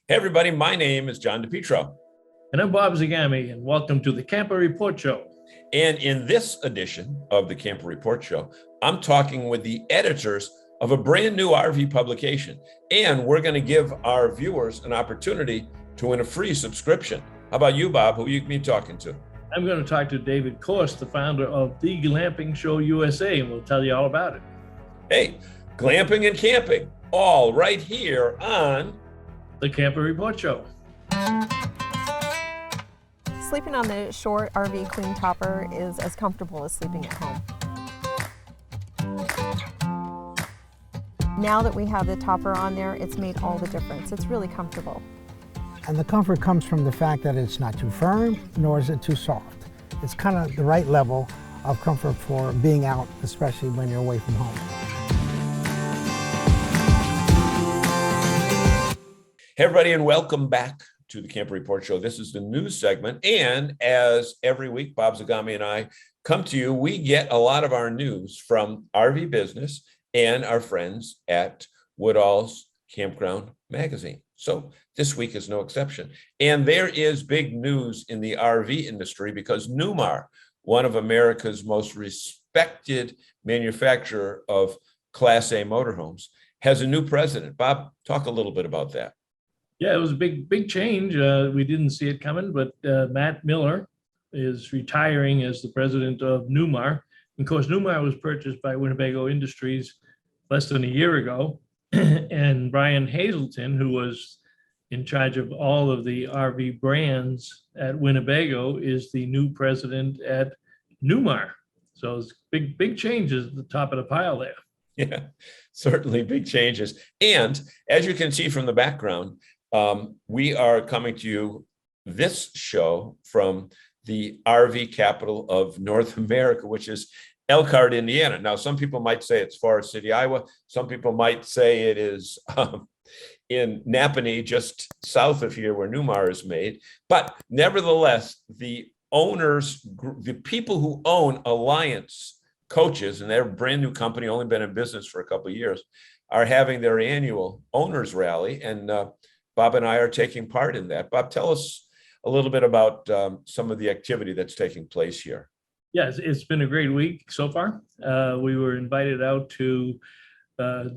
Hey everybody, my name is John DePietro. And I'm Bob Zagami, and welcome to the Camper Report Show. And in this edition of the Camper Report Show, I'm talking with the editors of a brand new RV publication. And we're going to give our viewers an opportunity to win a free subscription. How about you, Bob? Who you can be talking to? I'm going to talk to David Korst, the founder of the Glamping Show USA, and we'll tell you all about it. Hey, glamping and camping, all right here on the Camper Report Show. Sleeping on the short RV queen topper is as comfortable as sleeping at home. Now that we have the topper on there, it's made all the difference. It's really comfortable. And the comfort comes from the fact that it's not too firm, nor is it too soft. It's kind of the right level of comfort for being out, especially when you're away from home. Hey everybody, and welcome back to the Camper Report Show. This is the news segment, and as every week, Bob Zagami and I come to you, we get a lot of our news from RV Business and our friends at Woodall's Campground Magazine. So this week is no exception. And there is big news in the RV industry because Newmar, one of America's most respected manufacturer of Class A motorhomes, has a new president. Bob, talk a little bit about that. Yeah, it was a big change. We didn't see it coming, but Matt Miller is retiring as the president of Newmar. Of course, Newmar was purchased by Winnebago Industries less than a year ago. And Brian Hazelton, who was in charge of all of the RV brands at Winnebago, is the new president at Newmar. So it's big changes at the top of the pile there. Yeah, certainly big changes. And as you can see from the background, we are coming to you this show from the RV capital of North America, which is Elkhart, Indiana. Now, some people might say it's Forest City, Iowa. Some people might say it is in Napanee, just south of here where Newmar is made. But nevertheless, the owners, the people who own Alliance Coaches, and they're a brand new company, only been in business for a couple of years, are having their annual owners rally. And Bob and I are taking part in that. Bob, tell us a little bit about some of the activity that's taking place here. Yeah, it's been a great week so far. We were invited out to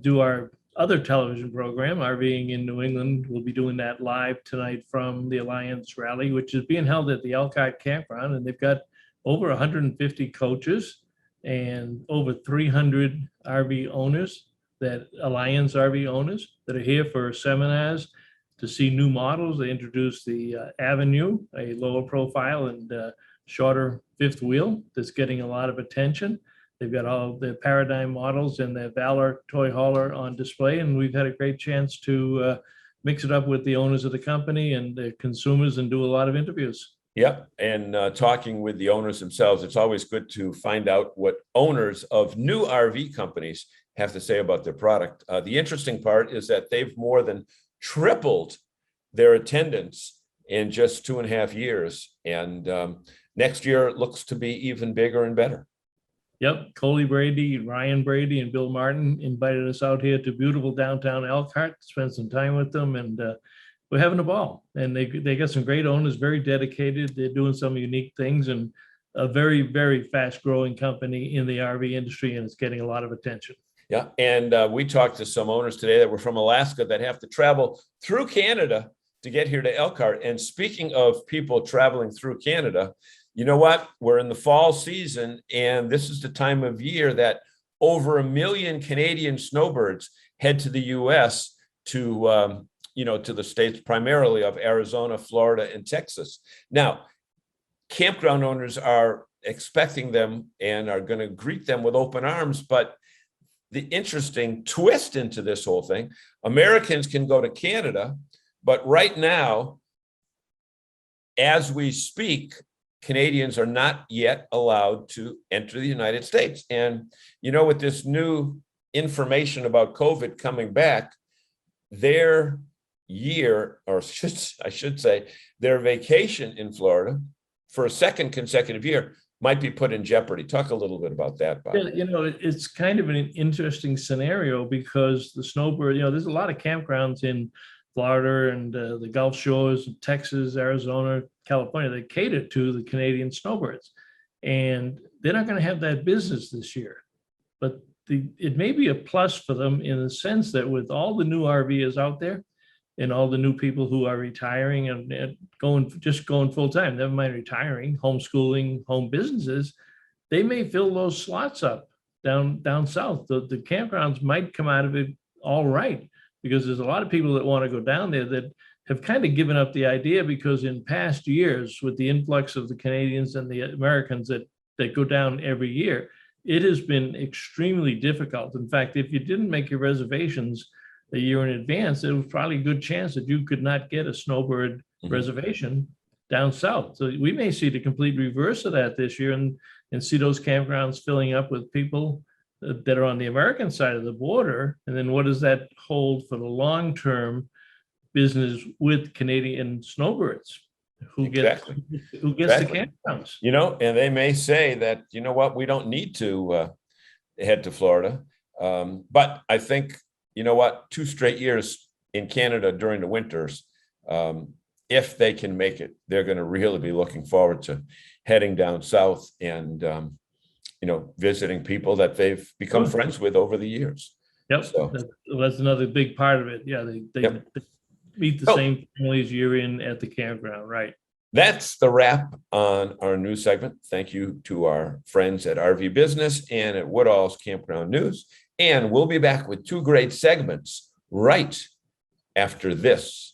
do our other television program, RVing in New England. We'll be doing that live tonight from the Alliance Rally, which is being held at the Elkhart Campground. And they've got over 150 coaches and over 300 RV owners, that Alliance RV owners that are here for seminars to see new models. They introduced the Avenue, a lower profile and shorter fifth wheel that's getting a lot of attention. They've got all the Paradigm models and their Valor toy hauler on display, and we've had a great chance to mix it up with the owners of the company and the consumers and do a lot of interviews. Yep, and talking with the owners themselves, it's always good to find out what owners of new RV companies have to say about their product. The interesting part is that they've more than tripled their attendance in just 2.5 years. And next year it looks to be even bigger and better. Yep, Coley Brady, Ryan Brady, and Bill Martin invited us out here to beautiful downtown Elkhart to spend some time with them, and we're having a ball. And they got some great owners, very dedicated. They're doing some unique things, and a very fast growing company in the RV industry, and it's getting a lot of attention. Yeah, and we talked to some owners today that were from Alaska that have to travel through Canada to get here to Elkhart. And speaking of people traveling through Canada, you know what? We're in the fall season, and this is the time of year that over 1 million Canadian snowbirds head to the U.S. to the states primarily of Arizona, Florida, and Texas. Now, campground owners are expecting them and are going to greet them with open arms, but the interesting twist into this whole thing, Americans can go to Canada, but right now, as we speak, Canadians are not yet allowed to enter the United States. And, with this new information about COVID coming back, their year, or I should say, their vacation in Florida for a second consecutive year might be put in jeopardy. Talk a little bit about that, Bob. Yeah, it's kind of an interesting scenario because the snowbird, there's a lot of campgrounds in Florida and the Gulf Shores, Texas, Arizona, California, that cater to the Canadian snowbirds. And they're not going to have that business this year. But it may be a plus for them in the sense that with all the new RVers out there and all the new people who are retiring and going full time, never mind retiring, homeschooling, home businesses, they may fill those slots up down south. The campgrounds might come out of it all right, because there's a lot of people that want to go down there that have kind of given up the idea, because in past years, with the influx of the Canadians and the Americans that go down every year, it has been extremely difficult. In fact, if you didn't make your reservations a year in advance, there was probably a good chance that you could not get a snowbird reservation down south. So we may see the complete reverse of that this year and see those campgrounds filling up with people that are on the American side of the border. And then what does that hold for the long-term business with Canadian snowbirds? Who gets the campgrounds? You know, and they may say that, you know what, we don't need to head to Florida. But I think, you know what, 2 straight years in Canada during the winters, if they can make it, they're going to really be looking forward to heading down south and, you know, visiting people that they've become friends with over the years. Yep, so that's another big part of it. Yeah, they meet the same families year in at the campground, right? That's the wrap on our news segment. Thank you to our friends at RV Business and at Woodall's Campground News. And we'll be back with 2 great segments right after this.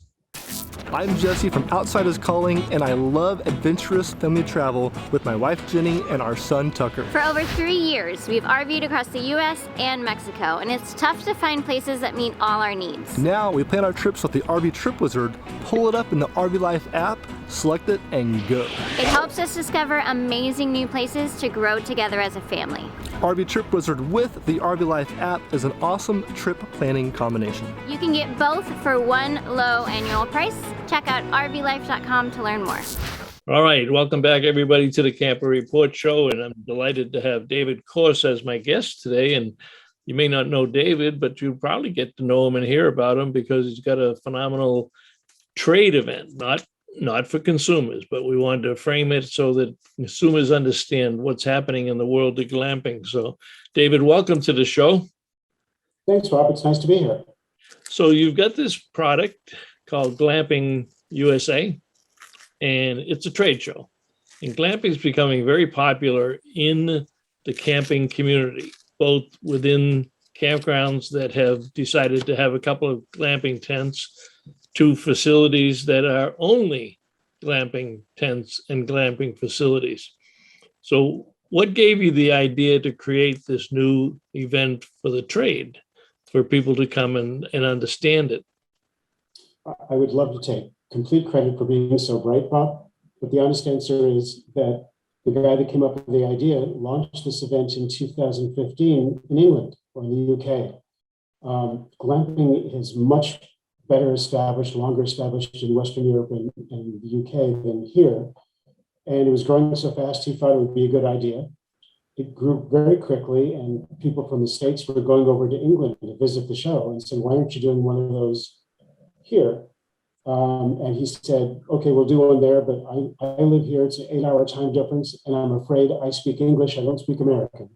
I'm Jesse from Outsiders Calling, and I love adventurous family travel with my wife Jenny and our son Tucker. For over 3 years, we've RV'd across the US and Mexico, and it's tough to find places that meet all our needs. Now we plan our trips with the RV Trip Wizard, pull it up in the RV Life app, select it, and go. It helps us discover amazing new places to grow together as a family. RV Trip Wizard with the RV Life app is an awesome trip planning combination. You can get both for one low annual price. Check out rvlife.com to learn more. All right, welcome back everybody to the Camper Report Show, and I'm delighted to have David Corse as my guest today. And you may not know David, but you'll probably get to know him and hear about him because he's got a phenomenal trade event, not for consumers, but we wanted to frame it so that consumers understand what's happening in the world of glamping. So, David, welcome to the show. Thanks, Rob. It's nice to be here. So you've got this product called Glamping USA, and it's a trade show. And glamping is becoming very popular in the camping community, both within campgrounds that have decided to have a couple of glamping tents to facilities that are only glamping tents and glamping facilities. So what gave you the idea to create this new event for the trade, for people to come and understand it? I would love to take complete credit for being so bright, Bob, but the honest answer is that the guy that came up with the idea launched this event in 2015 in England or in the UK. Glamping is much better established, longer established in Western Europe and the UK than here. And it was growing so fast, he thought it would be a good idea. It grew very quickly, and people from the States were going over to England to visit the show and said, why aren't you doing one of those here? And he said, okay, we'll do one there, but I live here. It's an 8-hour time difference, and I'm afraid I speak English. I don't speak American.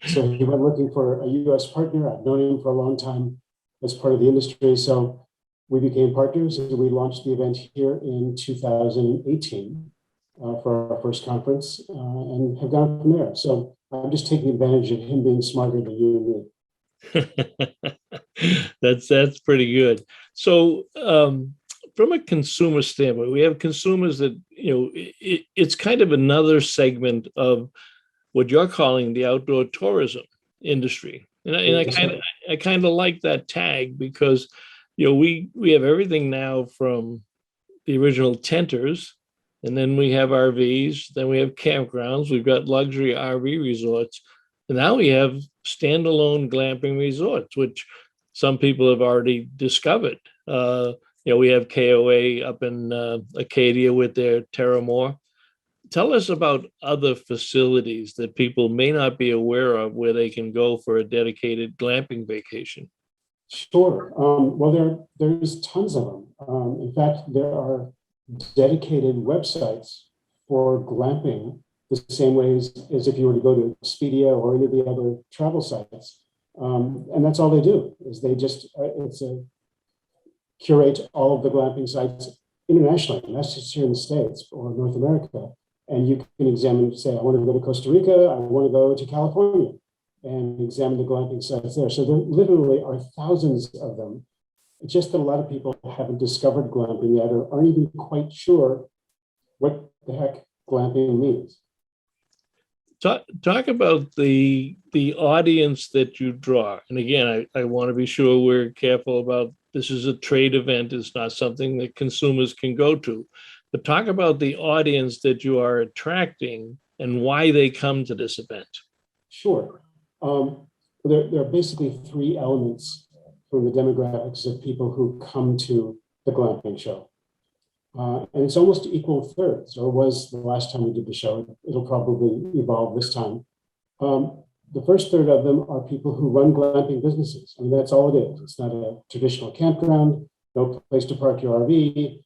So he went looking for a US partner. I've known him for a long time as part of the industry. So we became partners, and we launched the event here in 2018 for our first conference, and have gone from there. So I'm just taking advantage of him being smarter than you and me. That's pretty good. So from a consumer standpoint, we have consumers that, it's kind of another segment of what you're calling the outdoor tourism industry. And I kind of like that tag because, we have everything now from the original tenters, and then we have RVs, then we have campgrounds, we've got luxury RV resorts, and now we have standalone glamping resorts, which some people have already discovered. We have KOA up in Acadia with their Terramore. Tell us about other facilities that people may not be aware of where they can go for a dedicated glamping vacation. Sure. Well, there's tons of them. In fact, there are dedicated websites for glamping the same way as if you were to go to Expedia or any of the other travel sites. And that's all they do is they just curate all of the glamping sites internationally, not just here in the States or North America. And you can examine, say, I want to go to Costa Rica, I want to go to California, and examine the glamping sites there. So there literally are thousands of them. It's just that a lot of people haven't discovered glamping yet or aren't even quite sure what the heck glamping means. Talk about the audience that you draw. And again, I want to be sure we're careful about this is a trade event. It's not something that consumers can go to. But talk about the audience that you are attracting and why they come to this event. Sure. There are basically three elements from the demographics of people who come to the Glamping Show. And it's almost equal thirds, or was the last time we did the show. It'll probably evolve this time. The first third of them are people who run glamping businesses. I mean, that's all it is. It's not a traditional campground, no place to park your RV.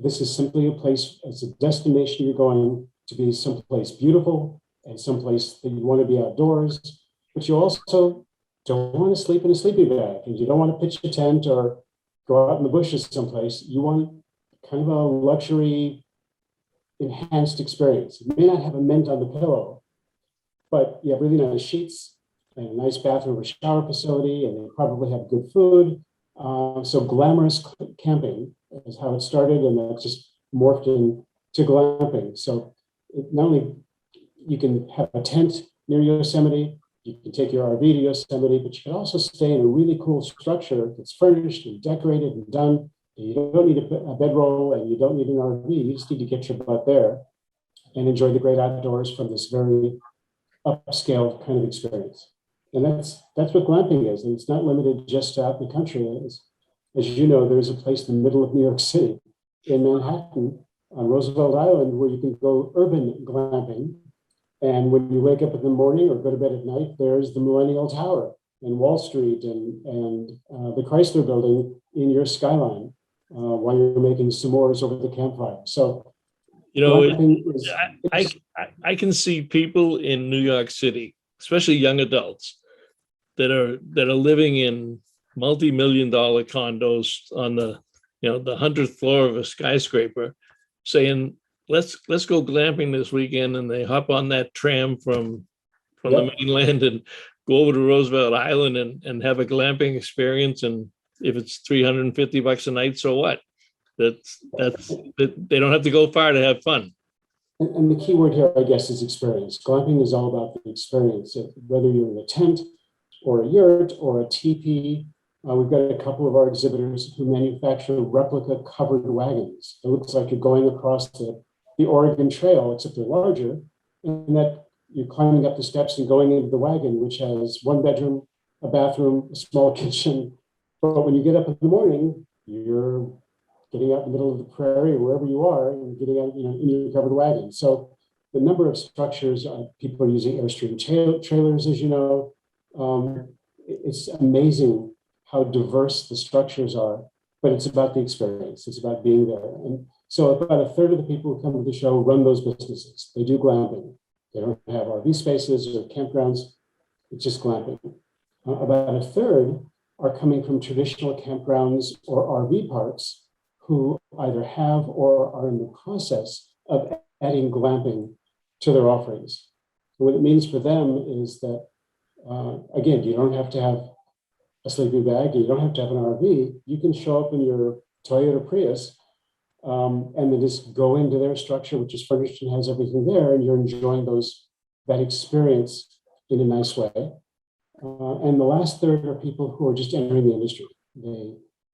This is simply a place, it's a destination you're going to be someplace beautiful and someplace that you want to be outdoors, but you also don't want to sleep in a sleeping bag and you don't want to pitch a tent or go out in the bushes someplace. You want kind of a luxury enhanced experience. You may not have a mint on the pillow, but you have really nice sheets and a nice bathroom or shower facility, and you probably have good food. So glamorous camping is how it started, and that's just morphed into glamping. So not only you can have a tent near Yosemite, you can take your RV to Yosemite, but you can also stay in a really cool structure that's furnished and decorated and done. You don't need a bedroll and you don't need an RV. You just need to get your butt there and enjoy the great outdoors from this very upscale kind of experience. And that's what glamping is. And it's not limited just out in the country. As you know, there's a place in the middle of New York City in Manhattan on Roosevelt Island where you can go urban glamping. And when you wake up in the morning or go to bed at night, there's the Millennial Tower and Wall Street and the Chrysler Building in your skyline while you're making s'mores over the campfire. So, you know, I can see people in New York City, especially young adults, that are living in multi-million-dollar condos on the 100th floor of a skyscraper, saying, let's go glamping this weekend, and they hop on that tram from the mainland and go over to Roosevelt Island and have a glamping experience. And if it's $350 a night, so what? That's they don't have to go far to have fun. And the key word here, I guess, is experience. Glamping is all about the experience, whether you're in a tent or a yurt or a teepee. We've got a couple of our exhibitors who manufacture replica covered wagons. It looks like you're going across the Oregon Trail, except they're larger, and that you're climbing up the steps and going into the wagon, which has one bedroom, a bathroom, a small kitchen. But when you get up in the morning, you're getting out in the middle of the prairie or wherever you are and getting out, in your covered wagon. So the number of structures, people are using Airstream trailers, as you know. It's amazing how diverse the structures are, but it's about the experience. It's about being there. And so about a third of the people who come to the show run those businesses. They do glamping. They don't have RV spaces or campgrounds. It's just glamping. About a third are coming from traditional campgrounds or RV parks who either have or are in the process of adding glamping to their offerings. And what it means for them is that, again, you don't have to have a sleeping bag, you don't have to have an RV. You can show up in your Toyota Prius and then just go into their structure, which is furnished and has everything there, and you're enjoying that experience in a nice way. And the last third are people who are just entering the industry.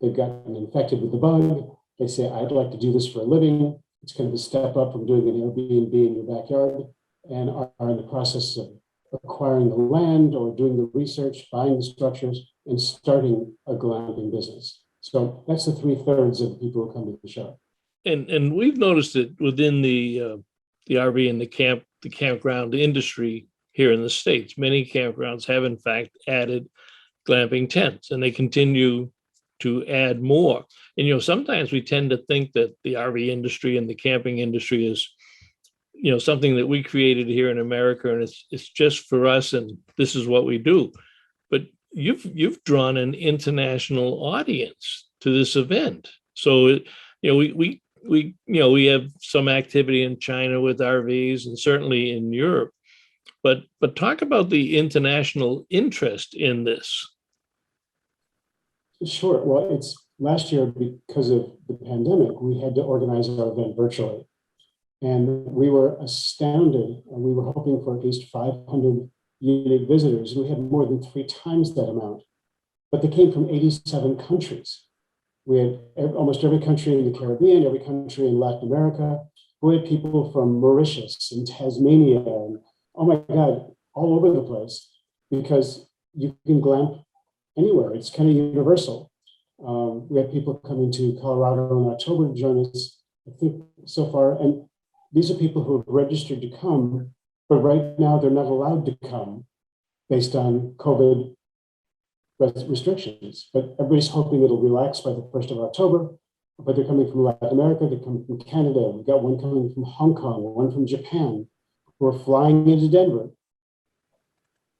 They've gotten infected with the bug. They say, I'd like to do this for a living. It's kind of a step up from doing an Airbnb in your backyard, and are in the process of acquiring the land or doing the research, buying the structures, and starting a glamping business. So that's the 3/3 of the people who come to the show. And we've noticed it within the RV and the campground industry here in the States. Many campgrounds have in fact added glamping tents, and they continue to add more. And, sometimes we tend to think that the RV industry and the camping industry is, something that we created here in America, and it's just for us, and this is what we do. But you've drawn an international audience to this event. So, we have some activity in China with RVs, and certainly in Europe. But talk about the international interest in this. Sure. Well, it's last year, because of the pandemic, we had to organize our event virtually. And we were astounded, and we were hoping for at least 500 unique visitors. We had more than 3 times that amount, but they came from 87 countries. We had almost every country in the Caribbean, every country in Latin America. We had people from Mauritius and Tasmania, and oh my God, all over the place, because you can glamp anywhere. It's kind of universal. We had people coming to Colorado in October to join us, I think, so far. And these are people who have registered to come, but right now they're not allowed to come based on COVID restrictions. But everybody's hoping it'll relax by the 1st of October. But they're coming from Latin America, they're coming from Canada. We've got one coming from Hong Kong, one from Japan, who are flying into Denver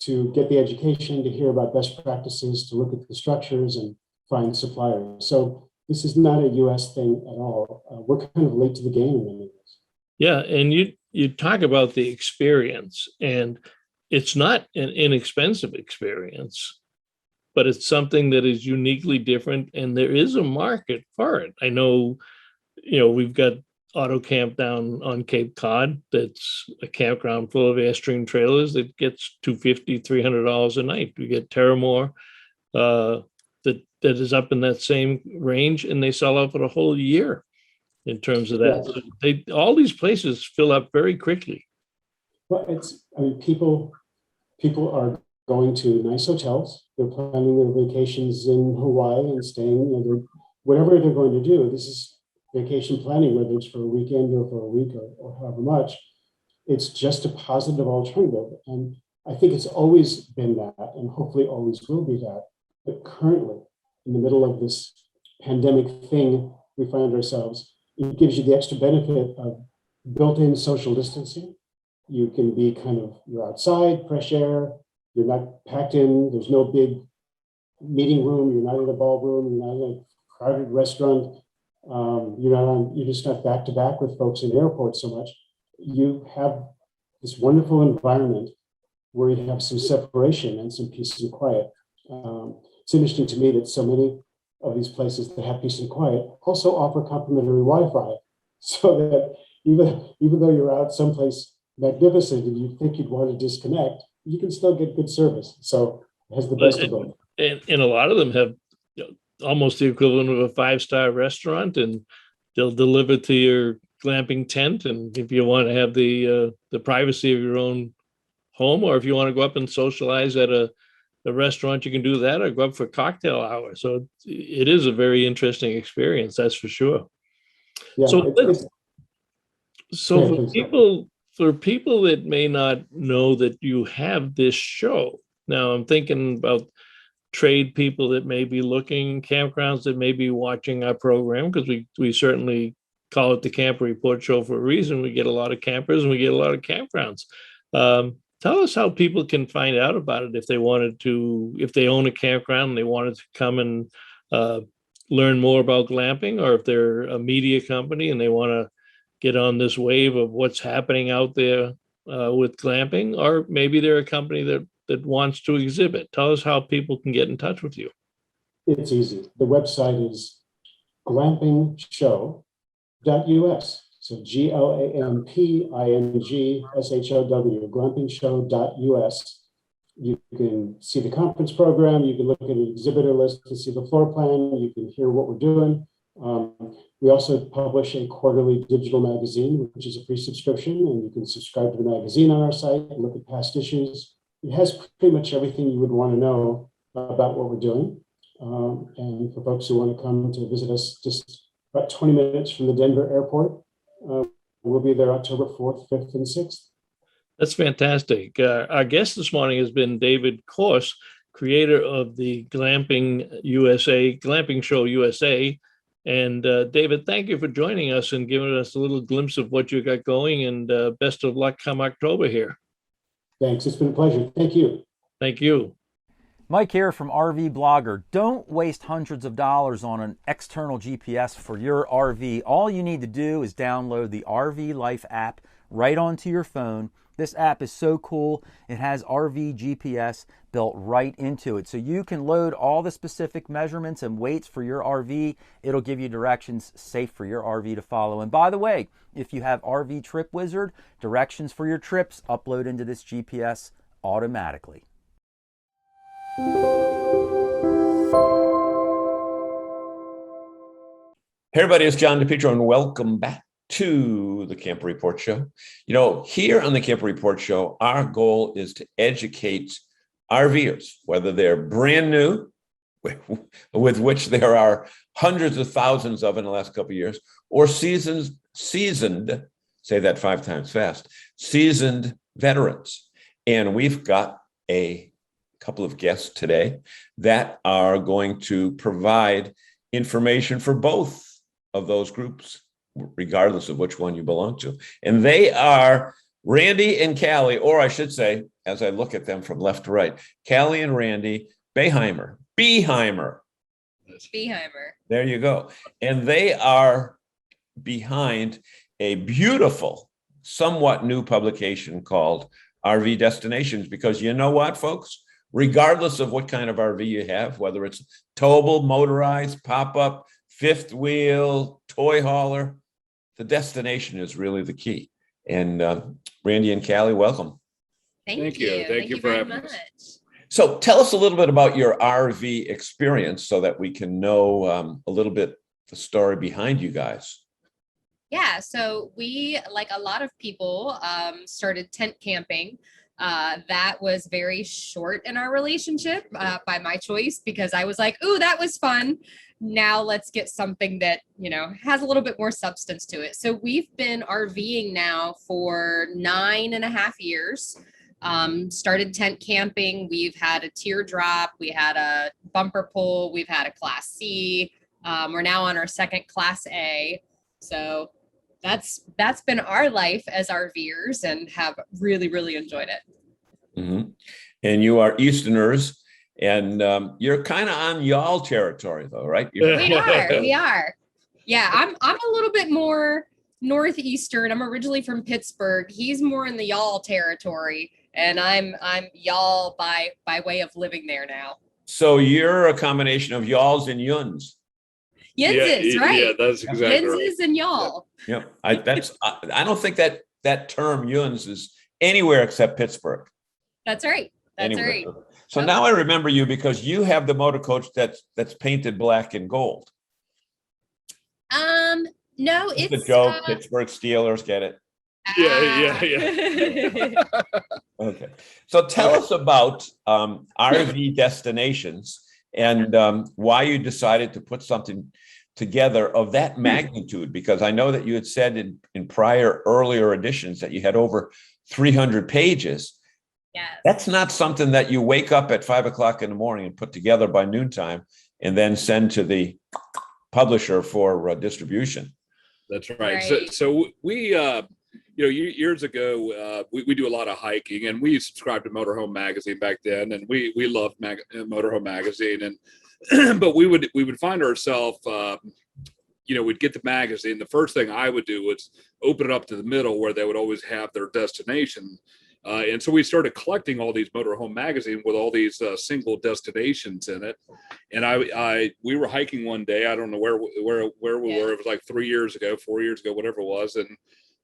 to get the education, to hear about best practices, to look at the structures and find suppliers. So this is not a US thing at all. We're kind of late to the game in many ways. Yeah, and you talk about the experience, and it's not an inexpensive experience, but it's something that is uniquely different, and there is a market for it. I know, we've got Auto Camp down on Cape Cod. That's a campground full of Airstream trailers that gets $250, $300 a night. We get Terramore that is up in that same range, and they sell out for the whole year in terms of that. Yes. So all these places fill up very quickly. Well, people are going to nice hotels. They're planning their vacations in Hawaii and staying, whatever they're going to do. This is vacation planning, whether it's for a weekend or for a week or however much. It's just a positive alternative. And I think it's always been that, and hopefully always will be that. But currently, in the middle of this pandemic thing we find ourselves, it gives you the extra benefit of built-in social distancing. You can be you're outside, fresh air, you're not packed in, there's no big meeting room, you're not in a ballroom, you're not in a crowded restaurant, you're just not back to back with folks in airports so much. You have this wonderful environment where you have some separation and some peace and quiet. It's interesting to me that so many of these places that have peace and quiet also offer complimentary Wi-Fi, so that even though you're out someplace magnificent and you think you'd want to disconnect, you can still get good service. So it has the best of both. And a lot of them have almost the equivalent of a 5-star restaurant, and they'll deliver to your glamping tent. And if you want to have the privacy of your own home, or if you want to go up and socialize at a restaurant, you can do that, or go up for cocktail hour. So it is a very interesting experience, that's for sure. Yeah, for people that may not know that you have this show, now I'm thinking about trade people that may be looking, campgrounds that may be watching our program, because we certainly call it the Camper Report Show for a reason. We get a lot of campers and we get a lot of campgrounds. Tell us how people can find out about it if they own a campground and they wanted to come and learn more about glamping, or if they're a media company and they want to get on this wave of what's happening out there with glamping, or maybe they're a company that wants to exhibit. Tell us how people can get in touch with you. It's easy. The website is glampingshow.us. So GLAMPINGSHOW, glampingshow.us. You can see the conference program. You can look at the exhibitor list to see the floor plan. You can hear what we're doing. We also publish a quarterly digital magazine, which is a free subscription, and you can subscribe to the magazine on our site and look at past issues. It has pretty much everything you would want to know about what we're doing. And for folks who want to come to visit us, just about 20 minutes from the Denver airport, we'll be there October 4th, 5th, and 6th. That's fantastic. Our guest this morning has been David Course. creator of the Glamping Show USA. And David, thank you for joining us and giving us a little glimpse of what you got going, and best of luck come October here. Thanks. It's been a pleasure. Thank you. Thank you. Mike here from RV Blogger. Don't waste hundreds of dollars on an external GPS for your RV. All you need to do is download the RV Life app right onto your phone. This app is so cool. It has RV GPS built right into it. So you can load all the specific measurements and weights for your RV. It'll give you directions safe for your RV to follow. And by the way, if you have RV Trip Wizard, directions for your trips upload into this GPS automatically. Hey everybody, it's John DePietro, and welcome back to the Camper Report Show. You know, here on the Camper Report Show, our goal is to educate RVers, whether they're brand new, with which there are hundreds of thousands of in the last couple of years, or seasoned, say that 5 times fast, seasoned veterans. And we've got a couple of guests today that are going to provide information for both of those groups, regardless of which one you belong to. And they are Randy and Callie, or I should say, as I look at them from left to right, Callie and Randy Beheimer. There you go. And they are behind a beautiful, somewhat new publication called RV Destinations, because you know what, folks? Regardless of what kind of RV you have, whether it's towable, motorized, pop-up, fifth wheel, toy hauler, the destination is really the key. And Randy and Callie, welcome. Thank you. Thank you for having us. So tell us a little bit about your RV experience so that we can know a little bit the story behind you guys. Yeah, so we, like a lot of people, started tent camping. That was very short in our relationship by my choice, because I was like, ooh, that was fun. Now let's get something that, you know, has a little bit more substance to it. So we've been RVing now for 9.5 years. Started tent camping. We've had a teardrop. We had a bumper pull. We've had a Class C. We're now on our second Class A. So that's been our life as RVers, and have really, really enjoyed it. Mm-hmm. And you are Easterners, and you're kind of on y'all territory, though, right? We are. Yeah, I'm a little bit more northeastern. I'm originally from Pittsburgh. He's more in the y'all territory, and I'm y'all by way of living there now. So you're a combination of y'alls and yuns. Yinzes, right? Yeah, that's exactly Yinzes right. and y'all. Yeah, I don't think that term yuns is anywhere except Pittsburgh. That's right. Anyway. So now I remember you because you have the motor coach that's painted black and gold. No, it's the joke. Pittsburgh Steelers, get it? Yeah. Okay. So tell us about RV destinations and why you decided to put something together of that magnitude, because I know that you had said in earlier editions that you had over 300 pages. Yes. That's not something that you wake up at 5 o'clock in the morning and put together by noontime and then send to the publisher for distribution. That's right. So we, years ago, we do a lot of hiking, and we subscribed to Motorhome Magazine back then, and we loved Motorhome Magazine, and but we would find ourselves, we'd get the magazine. The first thing I would do was open it up to the middle where they would always have their destination. And so we started collecting all these motorhome magazines with all these single destinations in it. And we were hiking one day. I don't know where we were. It was like 4 years ago, whatever it was.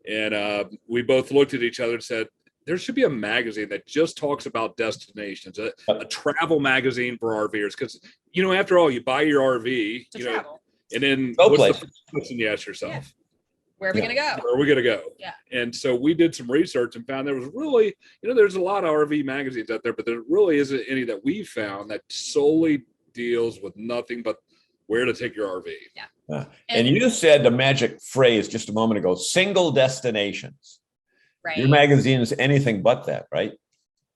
And we both looked at each other and said, there should be a magazine that just talks about destinations, a travel magazine for RVers. Because, after all, you buy your RV, travel. And then Go what's places. the first question you ask yourself? Yeah. Where are we going to go? Where are we going to go? Yeah. And so we did some research and found there was really, there's a lot of RV magazines out there, but there really isn't any that we found that solely deals with nothing but where to take your RV. Yeah. And you said the magic phrase just a moment ago, single destinations. Right. Your magazine is anything but that, right?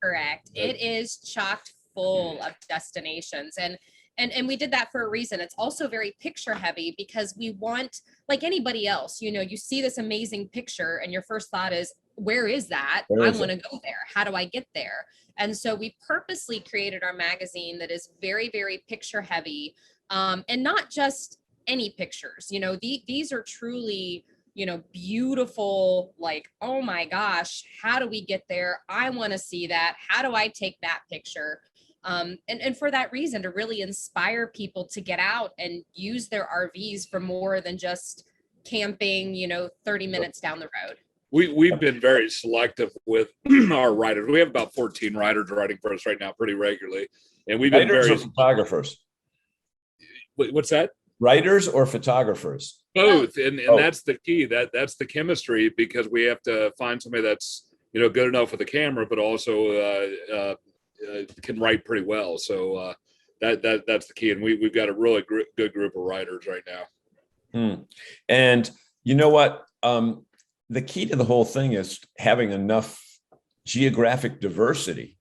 Correct. It is chocked full of destinations. And we did that for a reason. It's also very picture heavy because we want, like anybody else, you know, you see this amazing picture and your first thought is, where is that? I want to go there. How do I get there? And so we purposely created our magazine that is very, very picture heavy, and not just any pictures. You know, these are truly, you know, beautiful, like, oh my gosh, how do we get there? I want to see that. How do I take that picture? And for that reason, to really inspire people to get out and use their RVs for more than just camping, you know, 30 minutes down the road. We've been very selective with our riders. We have about 14 riders riding for us right now pretty regularly. And we've been Writers very or photographers. What's that? Writers or photographers? Both. And that's the key. That's the chemistry, because we have to find somebody that's, you know, good enough with the camera, but also can write pretty well. So that's the key. And we've got a really good group of writers right now. And you know what? The key to the whole thing is having enough geographic diversity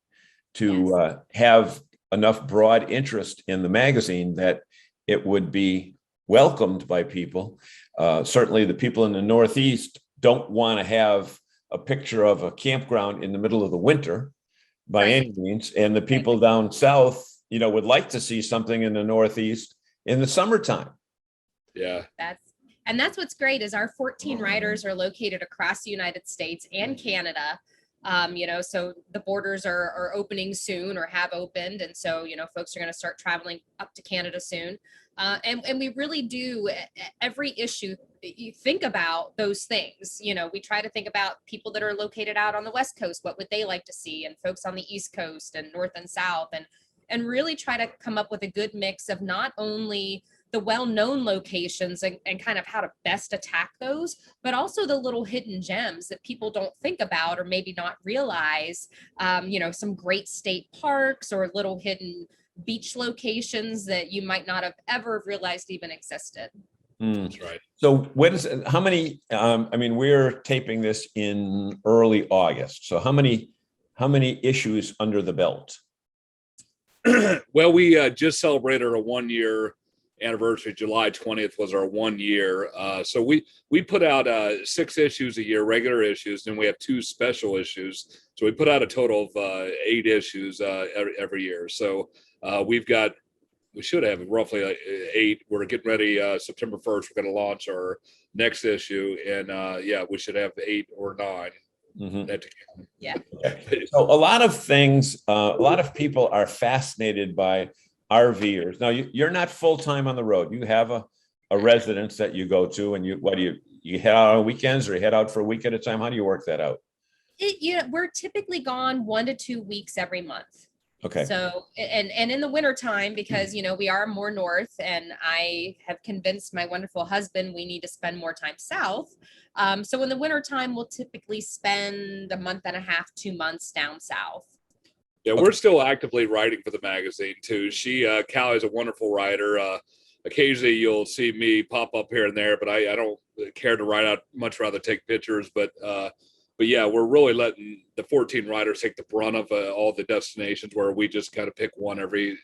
to have enough broad interest in the magazine that it would be welcomed by people. Certainly the people in the Northeast don't want to have a picture of a campground in the middle of the winter by any means. And the people down South, you know, would like to see something in the Northeast in the summertime. Yeah. That's what's great is our 14 riders are located across the United States and Canada. You know, so the borders are opening soon or have opened. And so, you know, folks are going to start traveling up to Canada soon. And we really do every issue. You think about those things, you know, we try to think about people that are located out on the West Coast. What would they like to see? And folks on the East Coast and North and South, and really try to come up with a good mix of not only the well-known locations and kind of how to best attack those, but also the little hidden gems that people don't think about or maybe not realize, you know, some great state parks or little hidden beach locations that you might not have ever realized even existed. That's right. So how many, I mean, we're taping this in early August. So how many issues under the belt? Well, we just celebrated a 1-year anniversary. July 20th was our 1 year. So we put out 6 issues a year, regular issues, and we have 2 special issues. So we put out a total of 8 issues every year. So we should have roughly 8. We're getting ready. September 1st, we're going to launch our next issue, and we should have 8 or 9. Yeah. Okay. So a lot of people are fascinated by RVers. Now you're not full-time on the road. You have a residence that you go to, and you head out on weekends or you head out for a week at a time? How do you work that out? We're typically gone 1 to 2 weeks every month. Okay. So, and in the winter time, because, you know, we are more north, and I have convinced my wonderful husband we need to spend more time south. So in the winter time, we'll typically spend a month and a half, 2 months down south. Yeah, we're still actively writing for the magazine too. Callie's a wonderful writer. Occasionally you'll see me pop up here and there, but I don't care to write out, much rather take pictures. But yeah, we're really letting the 14 writers take the brunt of all the destinations, where we just kind of pick one every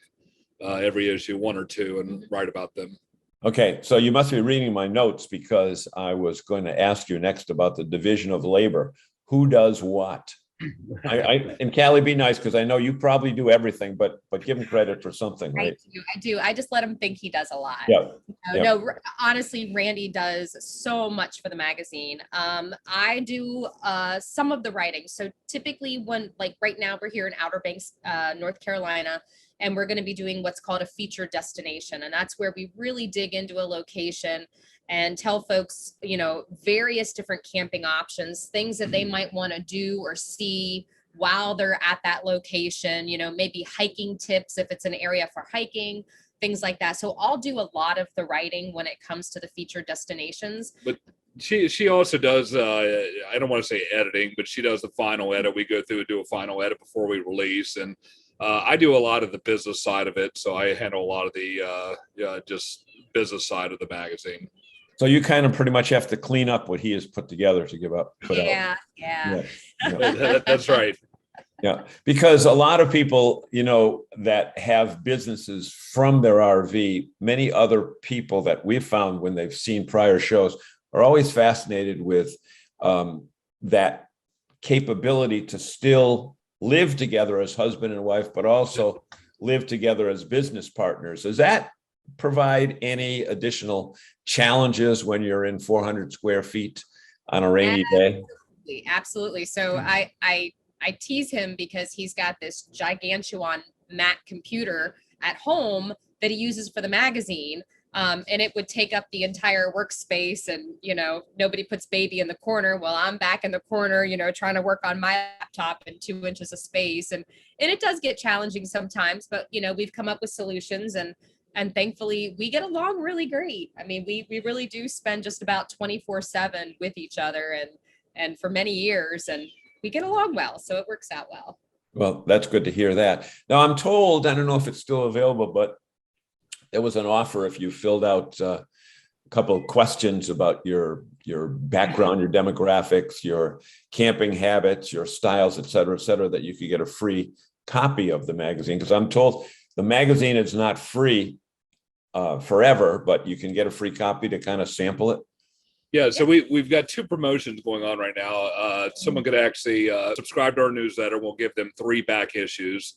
issue, 1 or 2, and write about them. Okay, so you must be reading my notes, because I was going to ask you next about the division of labor. Who does what? And Callie, be nice, because I know you probably do everything, but give him credit for something, right? I do. I just let him think he does a lot. Yeah. No, honestly, Randy does so much for the magazine. I do some of the writing. So typically like right now we're here in Outer Banks, North Carolina, and we're going to be doing what's called a featured destination. And that's where we really dig into a location and tell folks, you know, various different camping options, things that they might want to do or see while they're at that location, you know, maybe hiking tips if it's an area for hiking, things like that. So I'll do a lot of the writing when it comes to the featured destinations. But she also does, I don't want to say editing, but she does the final edit. We go through and do a final edit before we release. And I do a lot of the business side of it. So I handle a lot of the just business side of the magazine. So you kind of pretty much have to clean up what he has put together to put out. Yeah. That's right. Yeah, because a lot of people, that have businesses from their RV, many other people that we've found when they've seen prior shows are always fascinated with that capability to still live together as husband and wife, but also live together as business partners. Does that provide any additional challenges when you're in 400 square feet on a rainy day? Absolutely. So I tease him because he's got this gigantuan Mac computer at home that he uses for the magazine. And it would take up the entire workspace, and, nobody puts baby in the corner. Well, I'm back in the corner, trying to work on my laptop in 2 inches of space. And it does get challenging sometimes, but, we've come up with solutions, and thankfully we get along really great. I mean, we really do spend just about 24/7 with each other and for many years, and we get along well. So it works out well. Well, that's good to hear that. Now, I'm told, I don't know if it's still available, but there was an offer if you filled out a couple of questions about your background, your demographics, your camping habits, your styles, et cetera, that you could get a free copy of the magazine. Because I'm told the magazine is not free forever, but you can get a free copy to kind of sample it. Yeah, so we've got two promotions going on right now. Someone could actually subscribe to our newsletter. We'll give them 3 back issues.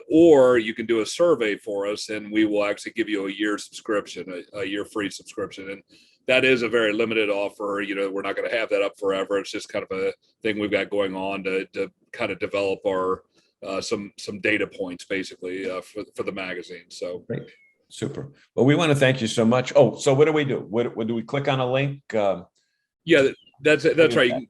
Or you can do a survey for us, and we will actually give you a year subscription, a year free subscription. And that is a very limited offer. We're not going to have that up forever. It's just kind of a thing we've got going on to kind of develop our some data points, basically, for the magazine. So great. Super. Well, we want to thank you so much. Oh, so what do we do? What do we click on a link? Yeah, that's right.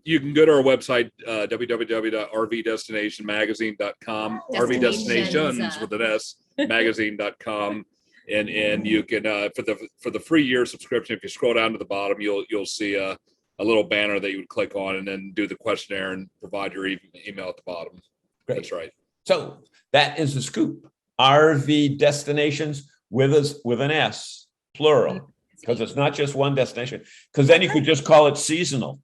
You can go to our website, www.rvdestinationmagazine.com, rvdestinations with an S, magazine.com. And you can, for the free year subscription, if you scroll down to the bottom, you'll see a little banner that you would click on, and then do the questionnaire and provide your email at the bottom. Great. That's right. So that is the scoop. RV Destinations with an S, plural, because it's not just one destination. Because then you could just call it seasonal.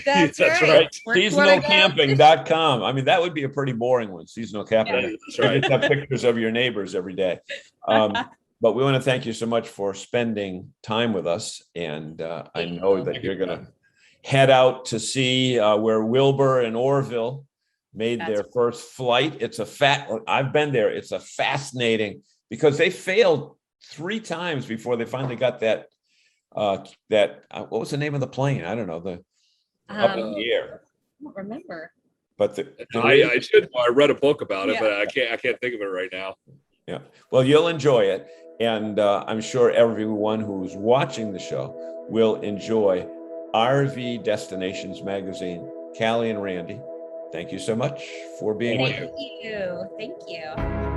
That's right. Seasonalcamping.com. I mean, that would be a pretty boring one. Seasonal camping. Yeah, that's right. You just have pictures of your neighbors every day. But we want to thank you so much for spending time with us. And I know that you're going to head out to see where Wilbur and Orville made their first flight. I've been there. It's a fascinating, because they failed 3 times before they finally got that what was the name of the plane? I don't know. Up in the air. I don't remember. But I read a book about it, but I can't think of it right now. Yeah. Well, you'll enjoy it. And I'm sure everyone who's watching the show will enjoy RV Destinations Magazine. Callie and Randy, thank you so much for being with us. Thank you.